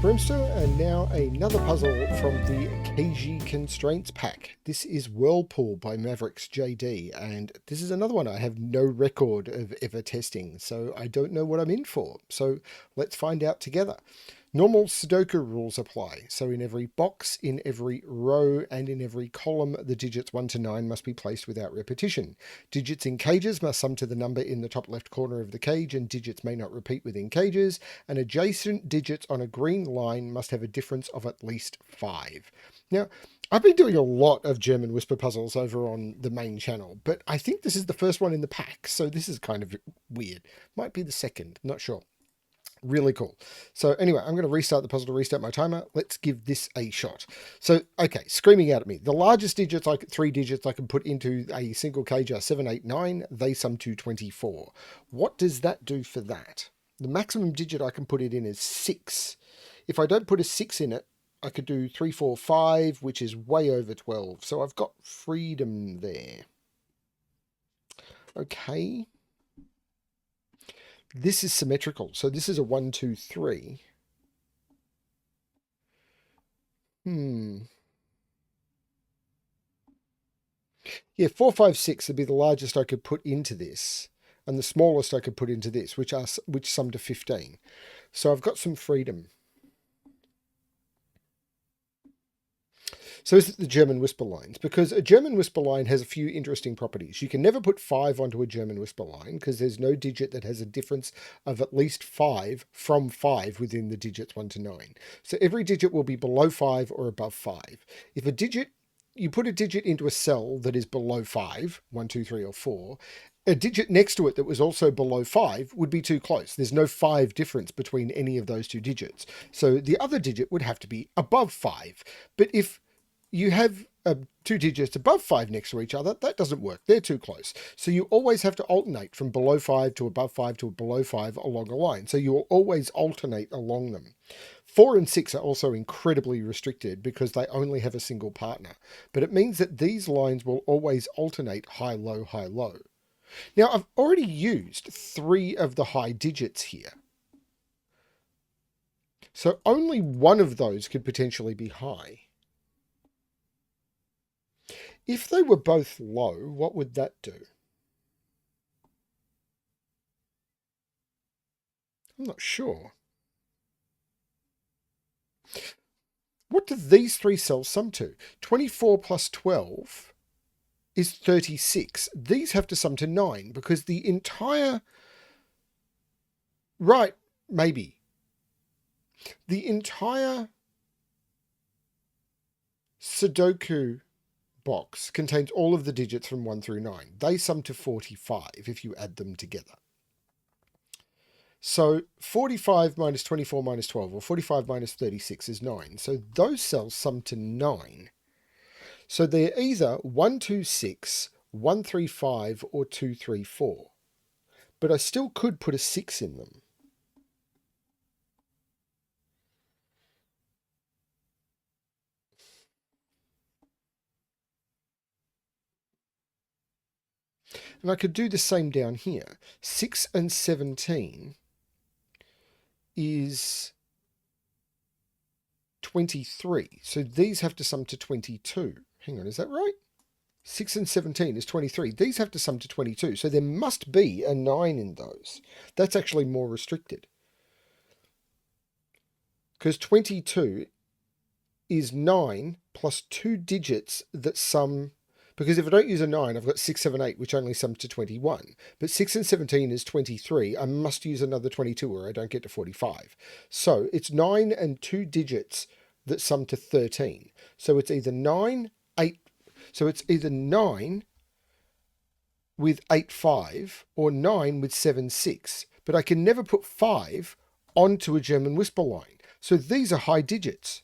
BremSter, and now another puzzle from the Cagey Constraints Pack. This is Whirlpool by MavericksJD, and this is another one I have no record of ever testing, so I don't know what I'm in for. So let's find out together. Normal Sudoku rules apply. So in every box, in every row, and in every column, the digits 1 to 9 must be placed without repetition. Digits in cages must sum to the number in the top left corner of the cage, and digits may not repeat within cages. And adjacent digits on a green line must have a difference of at least 5. Now, I've been doing a lot of German whisper puzzles over on the main channel, but I think this is the first one in the pack, so this is kind of weird. Might be the second, not sure. Really cool. So anyway, I'm going to restart the puzzle to restart my timer. Let's give this a shot. So, okay, screaming out at me. The largest digits, like 3 digits I can put into a single cage are 7, 8, 9. They sum to 24. What does that do for that? The maximum digit I can put it in is 6. If I don't put a 6 in it, I could do 3, 4, 5, which is way over 12. So I've got freedom there. Okay. This is symmetrical. So this is a 1, 2, 3. Yeah, 4, 5, 6 would be the largest I could put into this, and the smallest I could put into this, which sum to 15. So I've got some freedom. So is it the German whisper lines? Because a German whisper line has a few interesting properties. You can never put 5 onto a German whisper line because there's no digit that has a difference of at least 5 from 5 within the digits 1 to 9. So every digit will be below 5 or above 5. If you put a digit into a cell that is below 5, 1, 2, 3, or 4, a digit next to it that was also below 5 would be too close. There's no 5 difference between any of those two digits. So the other digit would have to be above 5. But if you have 2 digits above 5 next to each other, that doesn't work. They're too close. So you always have to alternate from below 5 to above 5 to below 5 along a line. So you will always alternate along them. 4 and 6 are also incredibly restricted because they only have a single partner. But it means that these lines will always alternate high, low, high, low. Now, I've already used 3 of the high digits here. So only one of those could potentially be high. If they were both low, what would that do? I'm not sure. What do these 3 cells sum to? 24 plus 12 is 36. These have to sum to 9 because the entire... Right, maybe. The entire Sudoku box contains all of the digits from 1 through 9. They sum to 45 if you add them together. So 45 minus 24 minus 12, or 45 minus 36 is 9. So those cells sum to 9. So they're either 1, 2, 6, 1, 3, 5, or 2, 3, 4. But I still could put a 6 in them. And I could do the same down here. 6 and 17 is 23. So these have to sum to 22. Hang on, is that right? 6 and 17 is 23. These have to sum to 22. So there must be a 9 in those. That's actually more restricted. Because 22 is 9 plus 2 digits that sum... Because if I don't use a 9, I've got 6, 7, 8, which only sum to 21. But 6 and 17 is 23. I must use another 22 or I don't get to 45. So it's 9 and 2 digits that sum to 13. So it's either 9, 8... So it's either 9 with 8, 5 or 9 with 7, 6. But I can never put 5 onto a German whisper line. So these are high digits.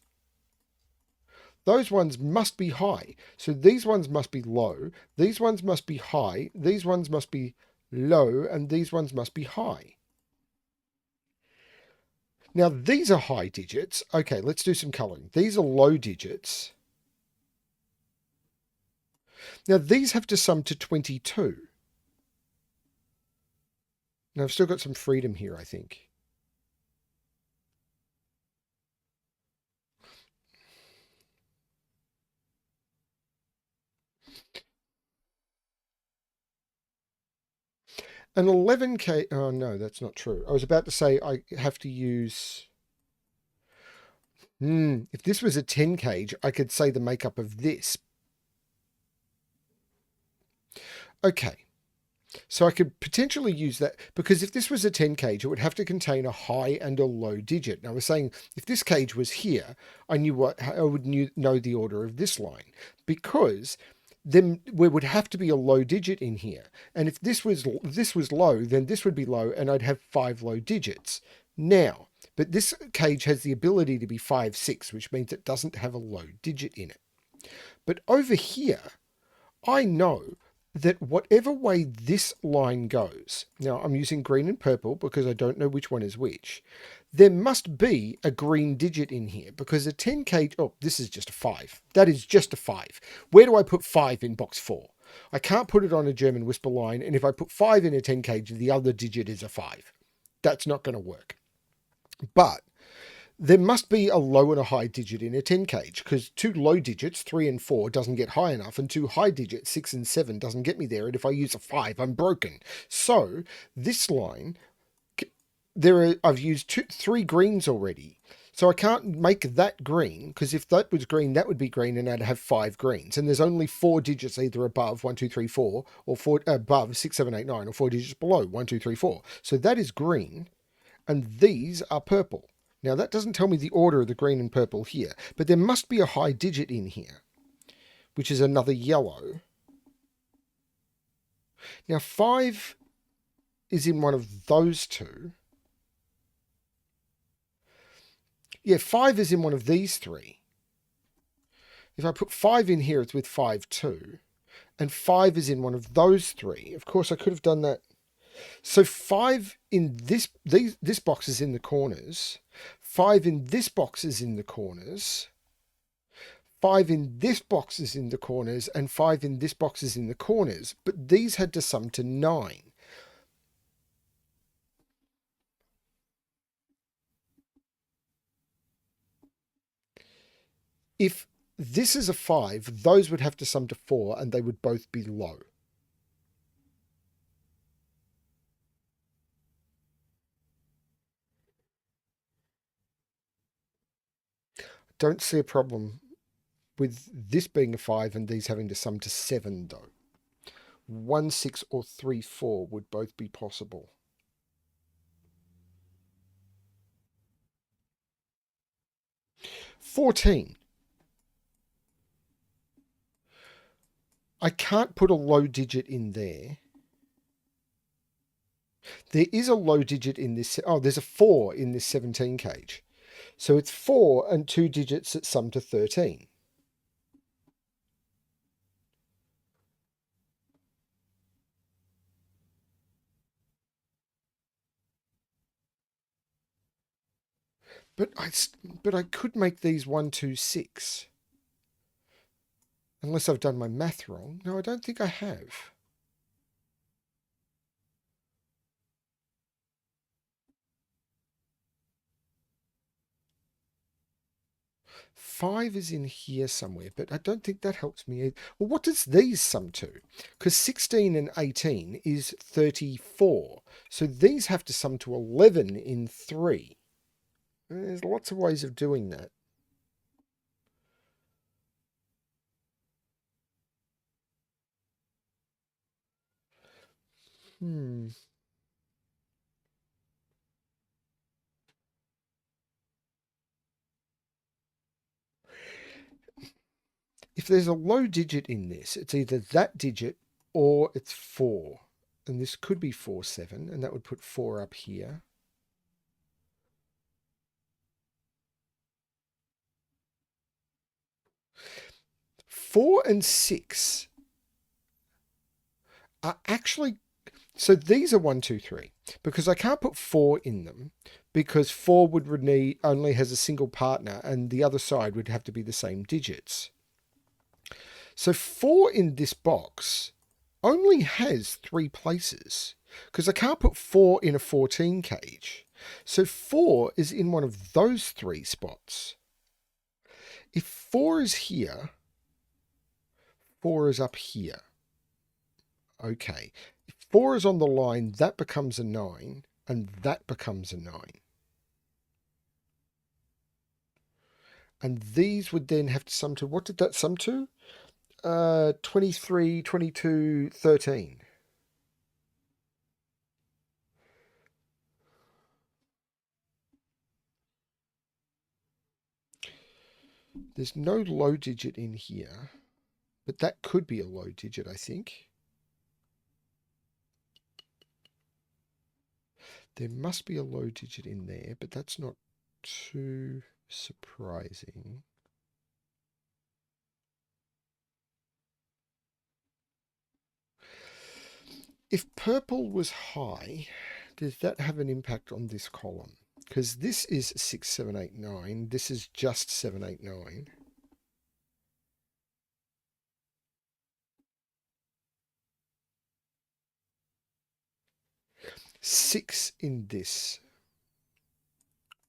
Those ones must be high. So these ones must be low. These ones must be high. These ones must be low. And these ones must be high. Now, these are high digits. Okay, let's do some coloring. These are low digits. Now, these have to sum to 22. Now, I've still got some freedom here, I think. An 11K, oh no, that's not true. I was about to say I have to use, if this was a 10 cage, I could say the makeup of this. Okay, so I could potentially use that, because if this was a 10 cage, it would have to contain a high and a low digit. Now I was saying if this cage was here, I would know the order of this line, because then there would have to be a low digit in here. And if this was low, then this would be low, and I'd have 5 low digits. Now, but this cage has the ability to be 5, 6, which means it doesn't have a low digit in it. But over here, I know that whatever way this line goes, now I'm using green and purple because I don't know which one is which, there must be a green digit in here, because a 10 cage, oh, this is just a 5. That is just a 5. Where do I put 5 in box 4? I can't put it on a German whisper line, and if I put 5 in a 10 cage, the other digit is a 5. That's not going to work. But there must be a low and a high digit in a 10 cage, because 2 low digits, 3 and 4, doesn't get high enough, and 2 high digits, 6 and 7, doesn't get me there, and if I use a 5, I'm broken. So this line, I've used 3 greens already, so I can't make that green, because if that was green, that would be green, and I'd have 5 greens, and there's only 4 digits either above 1, 2, 3, 4, or 4 above 6, 7, 8, 9, or 4 digits below 1, 2, 3, 4. So that is green, and these are purple. Now that doesn't tell me the order of the green and purple here, but there must be a high digit in here, which is another yellow. Now 5 is in one of those two. Yeah, 5 is in one of these 3. If I put 5 in here, it's with 5 too. And 5 is in one of those 3. Of course, I could have done that. So 5 in this box is in the corners. 5 in this box is in the corners. 5 in this box is in the corners, and 5 in this box is in the corners. But these had to sum to 9. If this is a 5, those would have to sum to 4, and they would both be low. Don't see a problem with this being a 5 and these having to sum to 7, though. 1, 6, or 3, 4 would both be possible. $14. I can't put a low digit in there. There is a low digit in this. Oh, there's a 4 in this 17 cage. So it's 4 and 2 digits that sum to 13. But I could make these 1, 2, 6. Unless I've done my math wrong. No, I don't think I have. Five is in here somewhere, but I don't think that helps me either. Well, what does these sum to? Because 16 and 18 is 34. So these have to sum to 11 in 3. There's lots of ways of doing that. If there's a low digit in this, it's either that digit or it's 4. And this could be 4, 7, and that would put 4 up here. Four and 6 are actually, so these are 1, 2, 3, because I can't put 4 in them, because 4 would only has a single partner, and the other side would have to be the same digits. So 4 in this box only has 3 places, because I can't put 4 in a 14 cage. So 4 is in one of those 3 spots. If 4 is here, 4 is up here. Okay. If 4 is on the line, that becomes a 9, and that becomes a 9. And these would then have to sum to, what did that sum to? 23, 22, 13. There's no low digit in here, but that could be a low digit, I think. There must be a low digit in there, but that's not too surprising. If purple was high, does that have an impact on this column? Because this is 6, 7, 8, 9. This is just 7, 8, 9. Six in this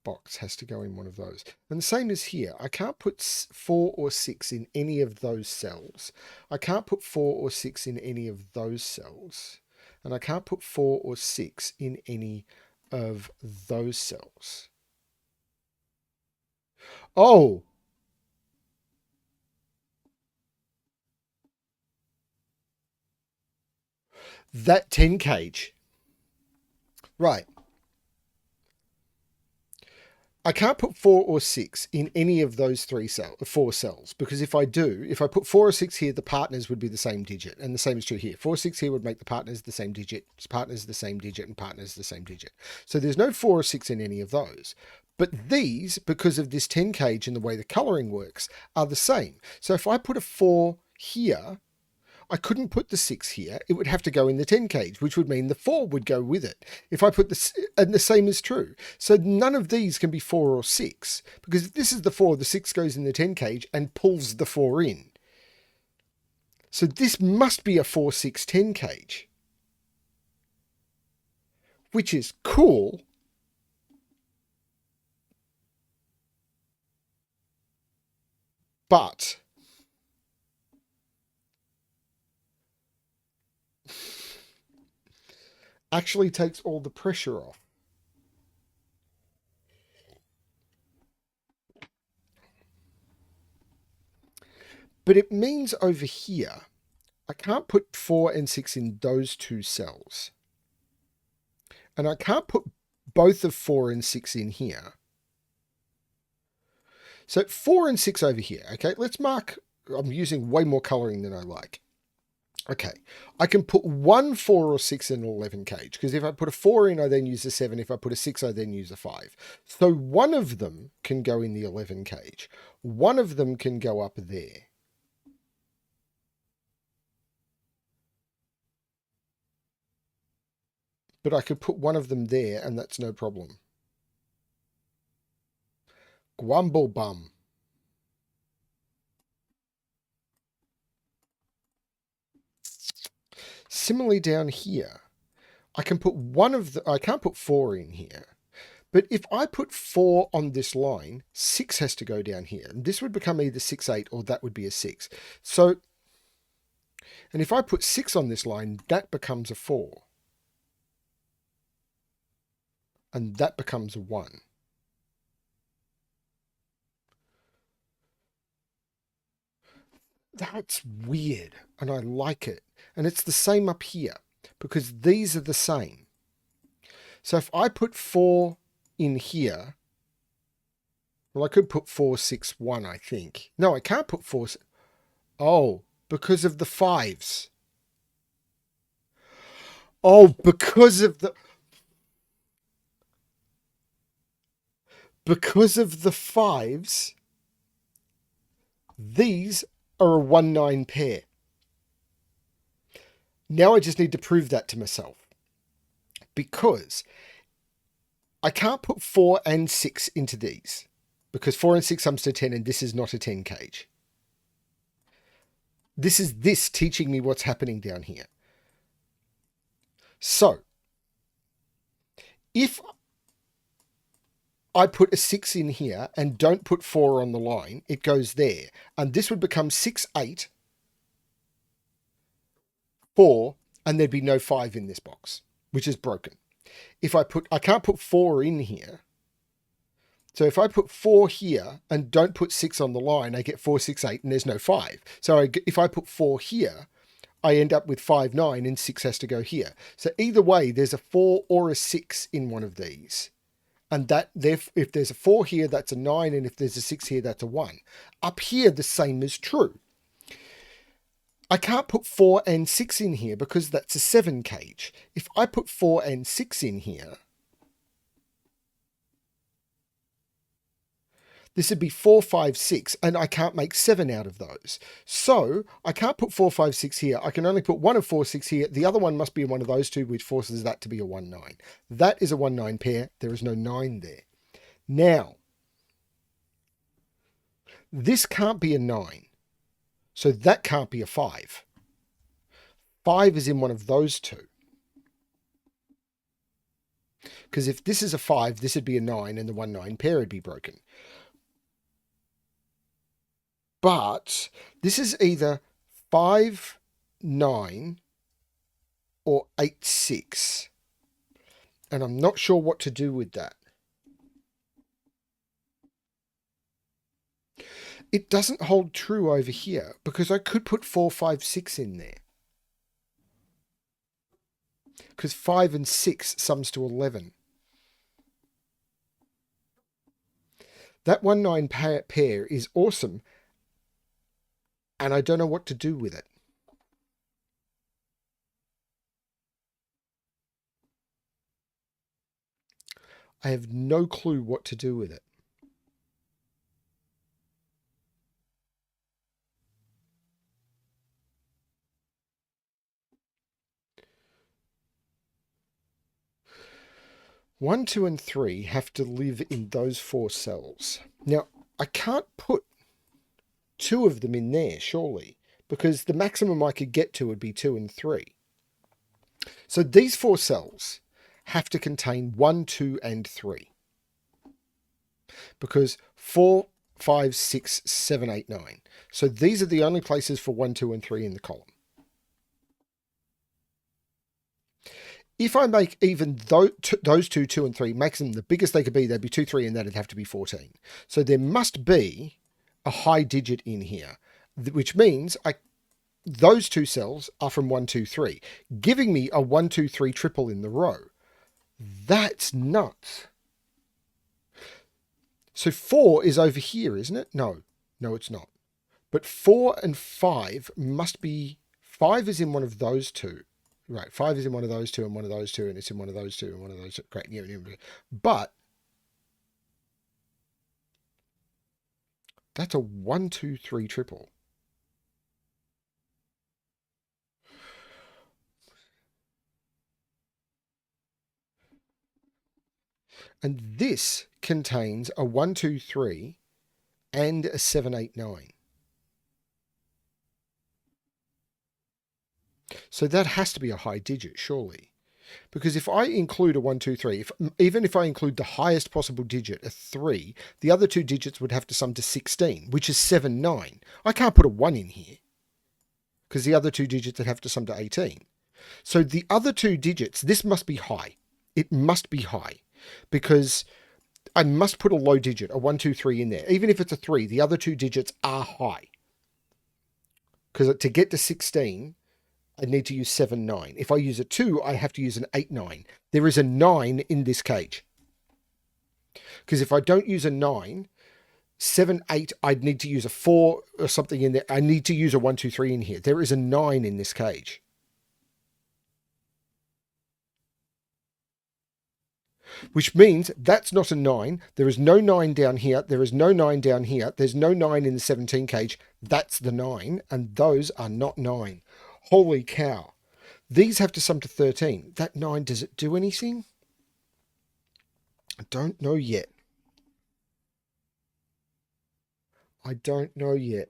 box has to go in one of those. And the same as here. I can't put 4 or 6 in any of those cells. I can't put 4 or 6 in any of those cells. And I can't put 4 or 6 in any of those cells. Oh! That 10 cage. Right. I can't put 4 or 6 in any of those 4 cells, because if I do, if I put 4 or 6 here, the partners would be the same digit, and the same is true here. 4 or 6 here would make the partners the same digit, partners the same digit, and partners the same digit. So there's no 4 or 6 in any of those. But these, because of this 10 cage and the way the colouring works, are the same. So if I put a 4 here, I couldn't put the 6 here. It would have to go in the 10 cage, which would mean the 4 would go with it. If I put this, and the same is true. So none of these can be 4 or 6, because if this is the 4, the 6 goes in the 10 cage and pulls the 4 in. So this must be a 4, 6, 10 cage, which is cool. But actually takes all the pressure off. But it means over here, I can't put 4 and 6 in those two cells. And I can't put both of 4 and 6 in here. So 4 and 6 over here. Okay, let's mark. I'm using way more colouring than I like. Okay, I can put 1, 4 or 6 in an 11 cage, because if I put a 4 in, I then use a 7. If I put a 6, I then use a 5. So one of them can go in the 11 cage. One of them can go up there. But I could put one of them there, and that's no problem. Gwumble bum. Similarly down here, I can put I can't put 4 in here. But if I put 4 on this line, 6 has to go down here. And this would become either 6, 8, or that would be a 6. So, and if I put 6 on this line, that becomes a 4. And that becomes a 1. That's weird, and I like it. And it's the same up here, because these are the same. So if I put 4 in here, well, I could put 4, 6, 1, I think. No, I can't put 4. Oh, because of the 5s. Oh, because of the 5s, these are a 1, 9 pair. Now I just need to prove that to myself, because I can't put 4 and 6 into these, because 4 and 6 sums to 10, and this is not a 10 cage. This is this teaching me what's happening down here. So, if I put a 6 in here and don't put 4 on the line, it goes there. And this would become 6, 8, 4, and there'd be no 5 in this box, which is broken. I can't put 4 in here. So if I put 4 here and don't put 6 on the line, I get 4, 6, 8, and there's no 5. So if I put 4 here, I end up with 5, 9, and 6 has to go here. So either way, there's a 4 or a 6 in one of these. And if there's a 4 here, that's a 9, and if there's a 6 here, that's a 1. Up here, the same is true. I can't put 4 and 6 in here because that's a 7 cage. If I put 4 and 6 in here, this would be 4, 5, 6, and I can't make 7 out of those. So I can't put 4, 5, 6 here. I can only put 1 of 4, 6 here. The other one must be one of those two, which forces that to be a 1, 9. That is a 1, 9 pair. There is no 9 there. Now, this can't be a 9. So that can't be a 5. 5 is in one of those two. Because if this is a 5, this would be a 9, and the 1, 9 pair would be broken. But this is either 5, 9 or 8, 6. And I'm not sure what to do with that. It doesn't hold true over here because I could put 4, 5, 6 in there. Because 5 and 6 sums to 11. That 1, 9 pair is awesome. And I don't know what to do with it. I have no clue what to do with it. One, 2, and 3 have to live in those 4 cells. Now, I can't put 2 of them in there, surely, because the maximum I could get to would be 2 and 3. So these 4 cells have to contain 1, 2, and 3. Because 4, 5, 6, 7, 8, 9. So these are the only places for 1, 2, and 3 in the column. If I make even those 2, 2, and 3, makes them the biggest they could be, they'd be 2, 3, and that'd have to be 14. So there must be a high digit in here, which means those 2 cells are from 1, 2, 3, giving me a 1, 2, 3 triple in the row. That's nuts. So 4 is over here, isn't it? No, it's not. But 4 and 5 must be, 5 is in one of those two. Right, 5 is in one of those two and one of those two, and it's in one of those two and one of those two. Great. But that's a 1, 2, 3 triple. And this contains a 1, 2, 3 and a 7, 8, 9. So that has to be a high digit, surely. Because if I include a 1, 2, 3, even if I include the highest possible digit, a 3, the other 2 digits would have to sum to 16, which is 7, 9. I can't put a 1 in here because the other 2 digits would have to sum to 18. So the other 2 digits, this must be high. It must be high because I must put a low digit, a 1, 2, 3 in there. Even if it's a 3, the other 2 digits are high. Because to get to 16, I need to use 7, 9. If I use a 2, I have to use an 8, 9. There is a 9 in this cage. Because if I don't use a 9, 7, 8, I'd need to use a 4 or something in there. I need to use a 1, 2, 3 in here. There is a 9 in this cage. Which means that's not a 9. There is no 9 down here. There is no 9 down here. There's no 9 in the 17 cage. That's the 9, and those are not 9. Holy cow. These have to sum to 13. That 9, does it do anything? I don't know yet. I don't know yet.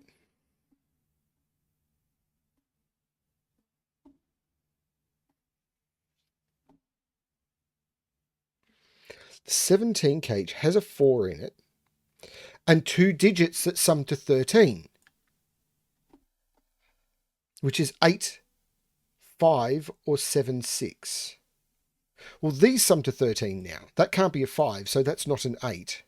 The 17 cage has a 4 in it and 2 digits that sum to 13, which is 8, 5 or 7, 6. Well, these sum to 13 now. That can't be a 5, so that's not an 8.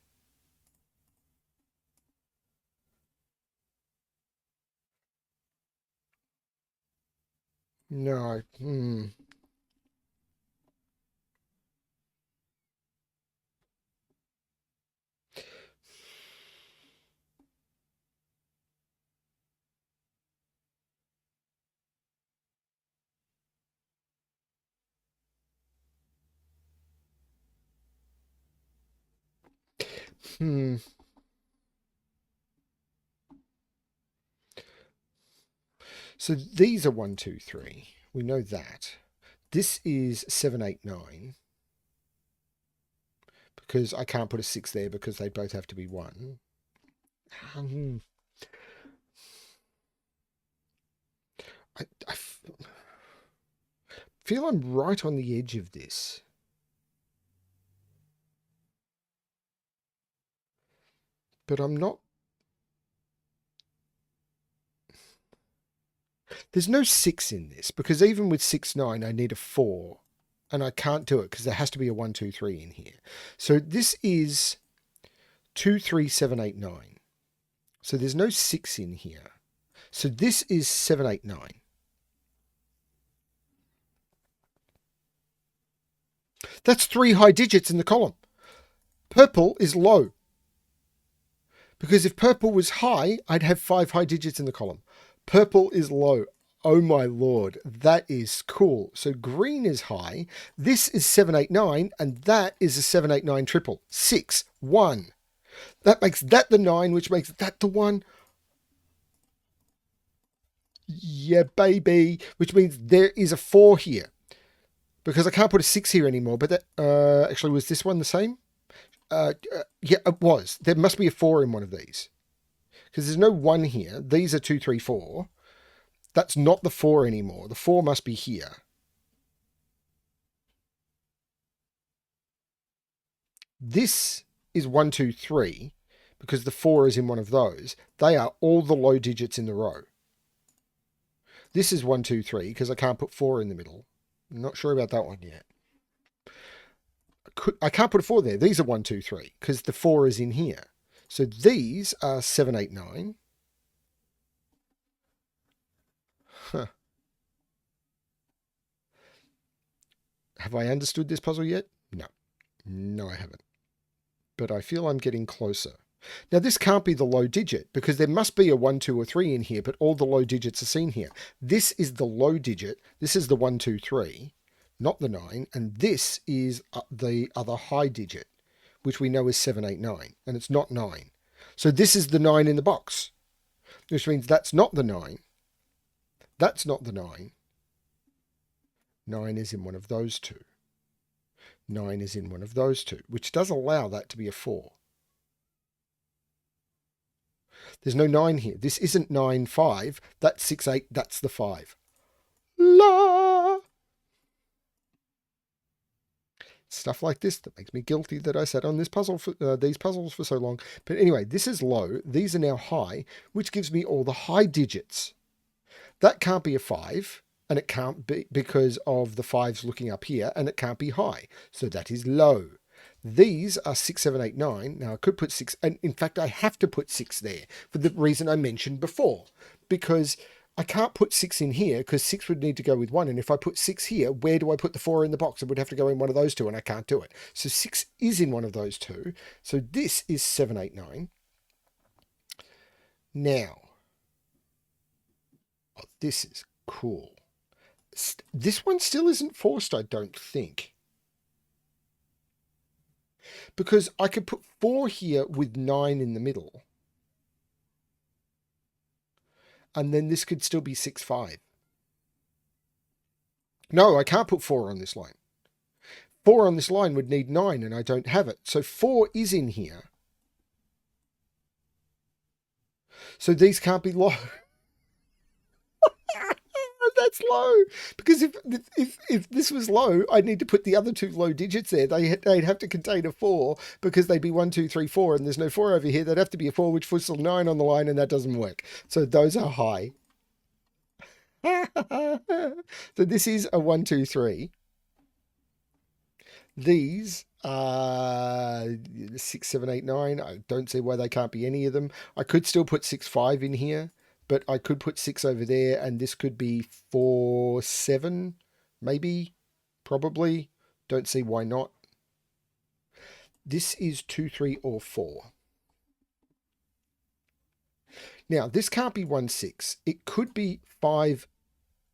No. So these are 1, 2, 3. We know that. This is 7, 8, 9. Because I can't put a 6 there because they both have to be 1. I feel I'm right on the edge of this. But I'm not. There's no 6 in this because even with 6, 9, I need a 4. And I can't do it because there has to be a 1, 2, 3 in here. So this is 2, 3, 7, 8, 9. So there's no 6 in here. So this is 7, 8, 9. That's 3 high digits in the column. Purple is low. Because if purple was high, I'd have 5 high digits in the column. Purple is low. Oh my lord, that is cool. So green is high. This is 7, 8, 9, and that is a 7, 8, 9 triple. 6, 1. That makes that the 9, which makes that the 1. Yeah, baby. Which means there is a 4 here. Because I can't put a 6 here anymore. But that actually, was this one the same? Yeah, it was. There must be a 4 in one of these. Because there's no 1 here. These are 2, 3, 4. That's not the 4 anymore. The 4 must be here. This is 1, 2, 3, because the 4 is in one of those. They are all the low digits in the row. This is 1, 2, 3, because I can't put 4 in the middle. I'm not sure about that one yet. I can't put a 4 there. These are 1, 2, 3, because the 4 is in here. So these are 7, 8, 9. Huh. Have I understood this puzzle yet? No. No, I haven't. But I feel I'm getting closer. Now, this can't be the low digit because there must be a 1, 2, or 3 in here, but all the low digits are seen here. This is the low digit. This is the 1, 2, 3, not the 9. And this is the other high digit, which we know is 7, 8, 9. And it's not 9. So this is the 9 in the box, which means that's not the 9. That's not the 9. 9 is in one of those two. 9 is in one of those two, which does allow that to be a 4. There's no 9 here. This isn't 9, 5. That's 6, 8. That's the 5. La! Stuff like this that makes me guilty that I sat on this puzzle for, these puzzles for so long. But anyway, this is low. These are now high, which gives me all the high digits. That can't be a 5. And it can't be because of the 5s looking up here, and it can't be high. So that is low. These are 6, 7, 8, 9. Now I could put 6, and in fact I have to put 6 there for the reason I mentioned before. Because I can't put 6 in here because 6 would need to go with 1. And if I put 6 here, where do I put the 4 in the box? It would have to go in one of those two, and I can't do it. So 6 is in one of those two. So this is 7, 8, 9. Now, oh, this is cool. This one still isn't forced, I don't think. Because I could put 4 here with 9 in the middle. And then this could still be 6, 5. No, I can't put 4 on this line. 4 on this line would need 9, and I don't have it. So 4 is in here. So these can't be low. That's low, because if this was low, I'd need to put the other two low digits there. They'd have to contain a 4 because they'd be 1, 2, 3, 4, and there's no 4 over here. They'd have to be a 4, which puts a 9 on the line, and that doesn't work. So those are high. So this is a 1, 2, 3. These are 6, 7, 8, 9. I don't see why they can't be any of them. I could still put 6, 5 in here, but I could put 6 over there, and this could be 4, 7, maybe, probably. Don't see why not. This is 2, 3, or 4. Now, this can't be 1, 6. It could be 5,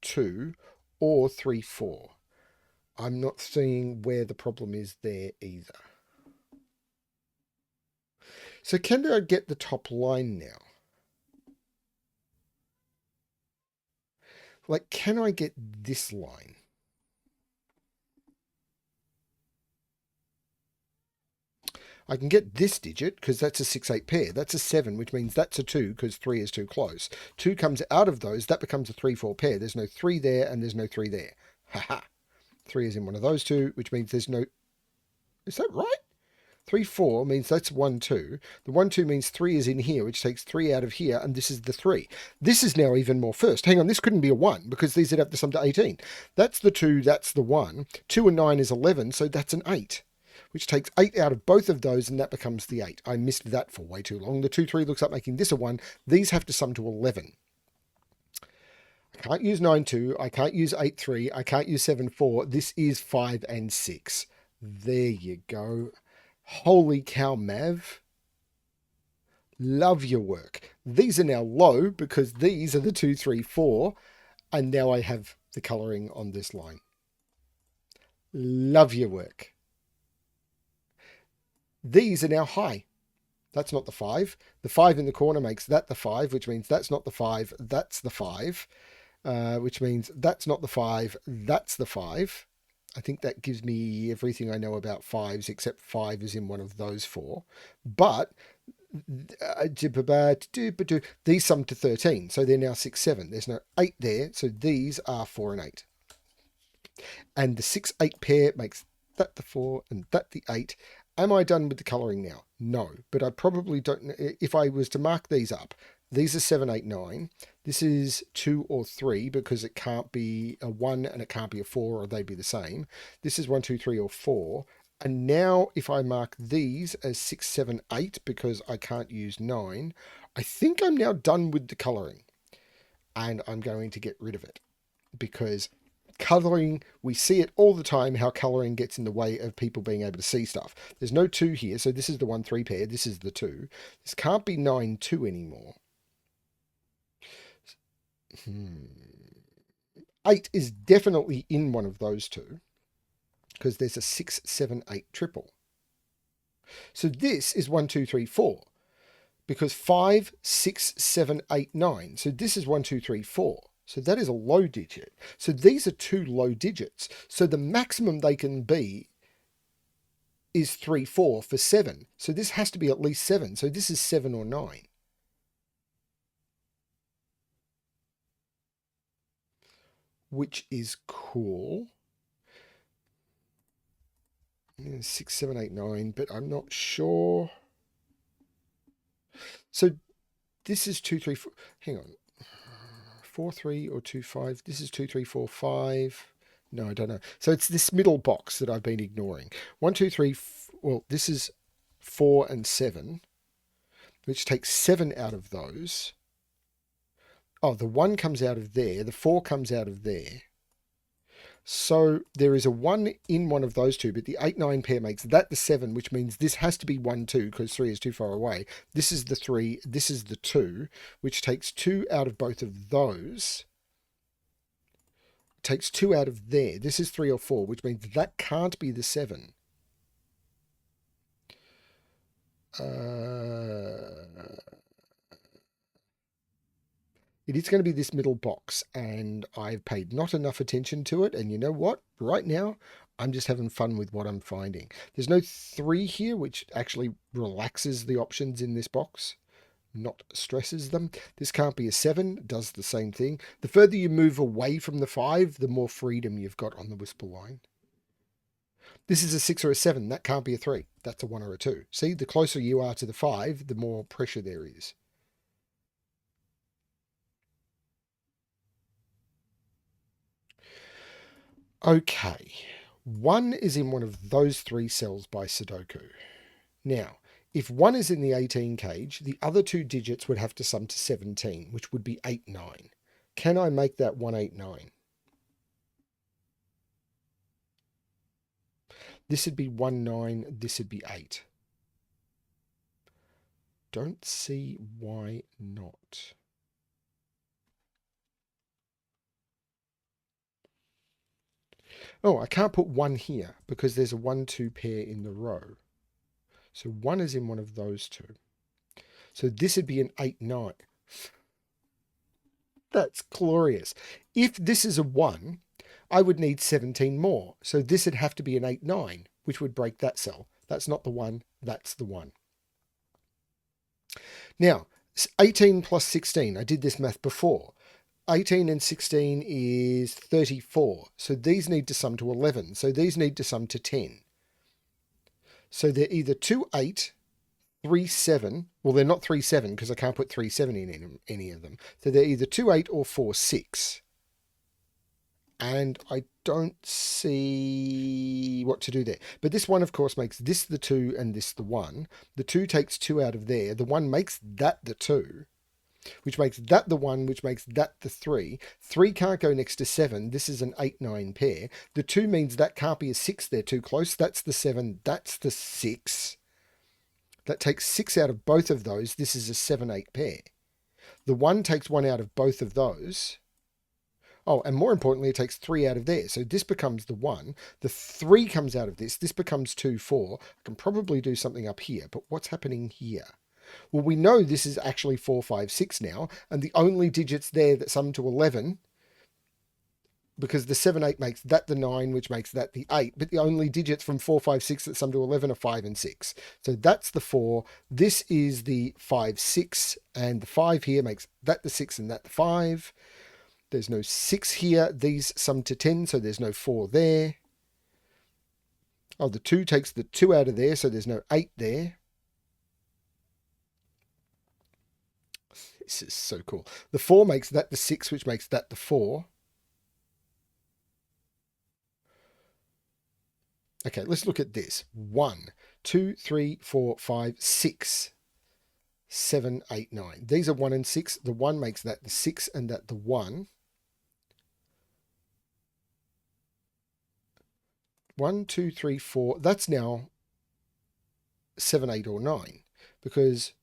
2, or 3, 4. I'm not seeing where the problem is there either. So can I get the top line now? Like, can I get this line? I can get this digit because that's a 6, 8 pair. That's a 7, which means that's a 2 because 3 is too close. 2 comes out of those. That becomes a 3, 4 pair. There's no 3 there and there's no 3 there. Haha. 3 is in one of those two, which means there's no... Is that right? 3, 4 means that's 1, 2. The 1, 2 means 3 is in here, which takes 3 out of here, and this is the 3. This is now even more first. Hang on, this couldn't be a 1, because these would have to sum to 18. That's the 2, that's the 1. 2 and 9 is 11, so that's an 8, which takes 8 out of both of those, and that becomes the 8. I missed that for way too long. The 2, 3 looks like making this a 1. These have to sum to 11. I can't use 9, 2. I can't use 8, 3. I can't use 7, 4. This is 5 and 6. There you go. Holy cow, Mav. Love your work. These are now low because these are the 2, 3, 4. And now I have the colouring on this line. Love your work. These are now high. That's not the 5. The 5 in the corner makes that the 5, which means that's not the 5. That's the 5. Which means that's not the 5. That's the 5. I think that gives me everything I know about 5s, except 5 is in one of those 4. But these sum to 13, so they're now 6, 7. There's no 8 there, so these are 4 and 8. And the 6, 8 pair makes that the 4 and that the 8. Am I done with the colouring now? No, but I probably don't. If I was to mark these up, these are 7, 8, 9. This is 2 or 3 because it can't be a 1 and it can't be a 4 or they'd be the same. This is 1, 2, 3 or 4. And now if I mark these as 6, 7, 8 because I can't use 9, I think I'm now done with the colouring. And I'm going to get rid of it because colouring, we see it all the time, how colouring gets in the way of people being able to see stuff. There's no 2 here, so this is the 1, 3 pair. This is the 2. This can't be 9, 2 anymore. 8 is definitely in one of those two because there's a 6, 7, 8 triple. So this is 1, 2, 3, 4 because 5, 6, 7, 8, 9. So this is 1, 2, 3, 4. So that is a low digit. So these are 2 low digits. So the maximum they can be is 3, 4 for 7. So this has to be at least 7. So this is 7 or 9. Which is cool. 6, 7, 8, 9, but I'm not sure. So this is 2, 3, 4. Hang on. 4, 3 or 2, 5. This is 2, 3, 4, 5. No, I don't know. So it's this middle box that I've been ignoring. 1, 2, 3. Well, this is 4 and 7, which takes 7 out of those. Oh, the 1 comes out of there. The 4 comes out of there. So there is a 1 in one of those two, but the 8, 9 pair makes that the 7, which means this has to be 1, 2, because 3 is too far away. This is the 3, this is the 2, which takes 2 out of both of those. Takes 2 out of there. This is 3 or 4, which means that can't be the 7. It is going to be this middle box, and I've paid not enough attention to it. And you know what? Right now, I'm just having fun with what I'm finding. There's no 3 here, which actually relaxes the options in this box, not stresses them. This can't be a 7, does the same thing. The further you move away from the 5, the more freedom you've got on the whisper line. This is a 6 or a 7. That can't be a 3. That's a 1 or a 2. See, the closer you are to the 5, the more pressure there is. Okay, 1 is in one of those 3 cells by Sudoku. Now, if 1 is in the 18 cage, the other 2 digits would have to sum to 17, which would be 89. Can I make that 189? This would be 19, this would be 8. Don't see why not. Oh, I can't put 1 here because there's a 1-2 pair in the row. So 1 is in one of those 2. So this would be an 8-9. That's glorious. If this is a 1, I would need 17 more. So this would have to be an 8-9, which would break that cell. That's not the 1, that's the 1. Now, 18 plus 16, I did this math before. 18 and 16 is 34. So these need to sum to 11. So these need to sum to 10. So they're either 2, 8, 3, 7. Well, they're not 3, 7 because I can't put 3, 7 in any of them. So they're either 2, 8 or 4, 6. And I don't see what to do there. But this one, of course, makes this the 2 and this the 1. The 2 takes 2 out of there. The 1 makes that the 2, which makes that the 1, which makes that the 3. 3 can't go next to 7. This is an 8-9 pair. The 2 means that can't be a 6. They're too close. That's the 7. That's the 6. That takes 6 out of both of those. This is a 7-8 pair. The 1 takes 1 out of both of those. Oh, and more importantly, it takes 3 out of there. So this becomes the 1. The 3 comes out of this. This becomes 2, 4. I can probably do something up here, but what's happening here? Well, we know this is actually 4, 5, 6 now, and the only digits there that sum to 11, because the 7, 8 makes that the 9, which makes that the 8, but the only digits from 4, 5, 6 that sum to 11 are 5 and 6. So that's the 4. This is the 5, 6, and the 5 here makes that the 6 and that the 5. There's no 6 here. These sum to 10, so there's no 4 there. Oh, the 2 takes the 2 out of there, so there's no 8 there. This is so cool. The 4 makes that the 6, which makes that the 4. Okay, let's look at this. 1, 2, 3, 4, 5, 6, 7, 8, 9. These are 1 and 6. The 1 makes that the 6 and that the 1. 1, 2, 3, 4. That's now 7, 8, or 9. Because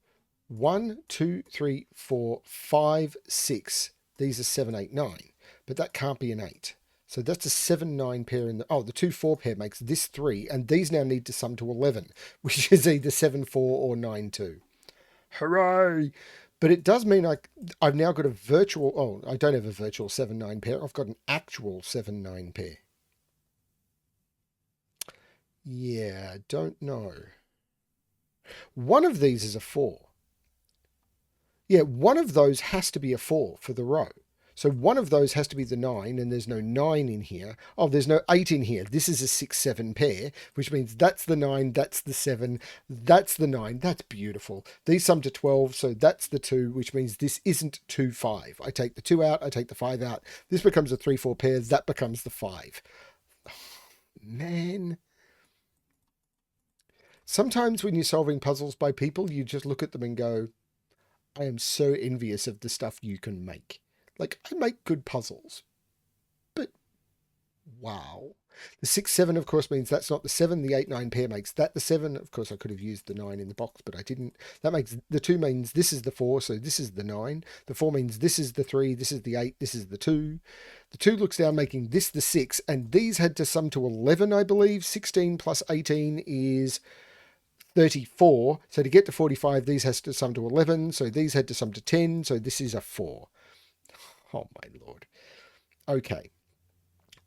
1, 2, 3, 4, 5, 6. These are 7, 8, 9. But that can't be an 8. So that's a 7, 9 pair in the... Oh, the 2, 4 pair makes this 3. And these now need to sum to 11, which is either 7, 4 or 9, 2. Hooray! But it does mean I've now got a virtual... Oh, I don't have a virtual 7, 9 pair. I've got an actual 7, 9 pair. Yeah, don't know. One of these is a 4. Yeah, one of those has to be a 4 for the row. So one of those has to be the 9, and there's no 9 in here. Oh, there's no 8 in here. This is a 6, 7 pair, which means that's the 9, that's the 7, that's the 9. That's beautiful. These sum to 12, so that's the 2, which means this isn't 2, 5. I take the 2 out, I take the 5 out. This becomes a 3, 4 pair. That becomes the 5. Oh, man. Sometimes when you're solving puzzles by people, you just look at them and go, I am so envious of the stuff you can make. Like, I make good puzzles, but wow. The 6, 7, of course, means that's not the 7. The 8, 9 pair makes that the 7. Of course, I could have used the 9 in the box, but I didn't. That makes the 2 means this is the 4, so this is the 9. The 4 means this is the 3, this is the 8, this is the 2. The 2 looks down, making this the 6, and these had to sum to 11, I believe. 16 plus 18 is 34. So to get to 45, these has to sum to 11. So these had to sum to 10. So this is a 4. Oh my Lord. Okay.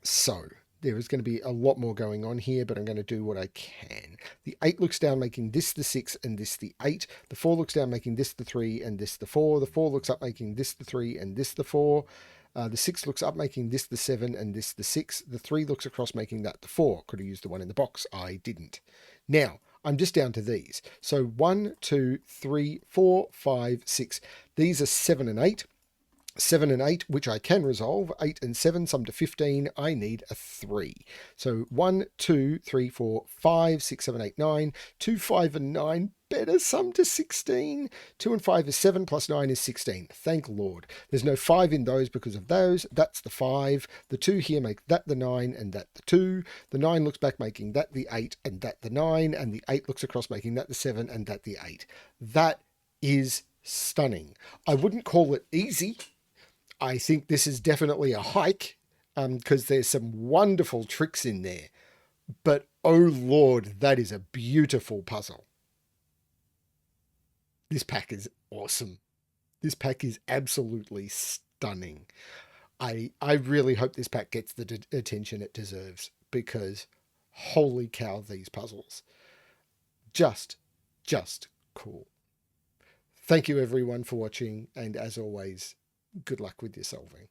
So there is going to be a lot more going on here, but I'm going to do what I can. The 8 looks down, making this the 6 and this the 8. The 4 looks down, making this the 3 and this the 4. The 4 looks up, making this the 3 and this the 4. The 6 looks up, making this the 7 and this the 6. The 3 looks across, making that the 4. Could have used the one in the box. I didn't. Now, I'm just down to these. So 1, 2, 3, 4, 5, 6. These are 7 and 8. 7 and 8, which I can resolve. 8 and 7 sum to 15. I need a 3. So 1, 2, 3, 4, 5, 6, 7, 8, 9. 2, 5, and 9 better sum to 16. 2 and 5 is 7 plus 9 is 16. Thank Lord. There's no 5 in those because of those. That's the 5. The 2 here make that the 9 and that the 2. The 9 looks back making that the 8 and that the 9. And the 8 looks across making that the 7 and that the 8. That is stunning. I wouldn't call it easy. I think this is definitely a hike because there's some wonderful tricks in there. But oh Lord, that is a beautiful puzzle. This pack is awesome. This pack is absolutely stunning. I really hope this pack gets the attention it deserves because holy cow, these puzzles. Just cool. Thank you everyone for watching, and as always, good luck with your solving.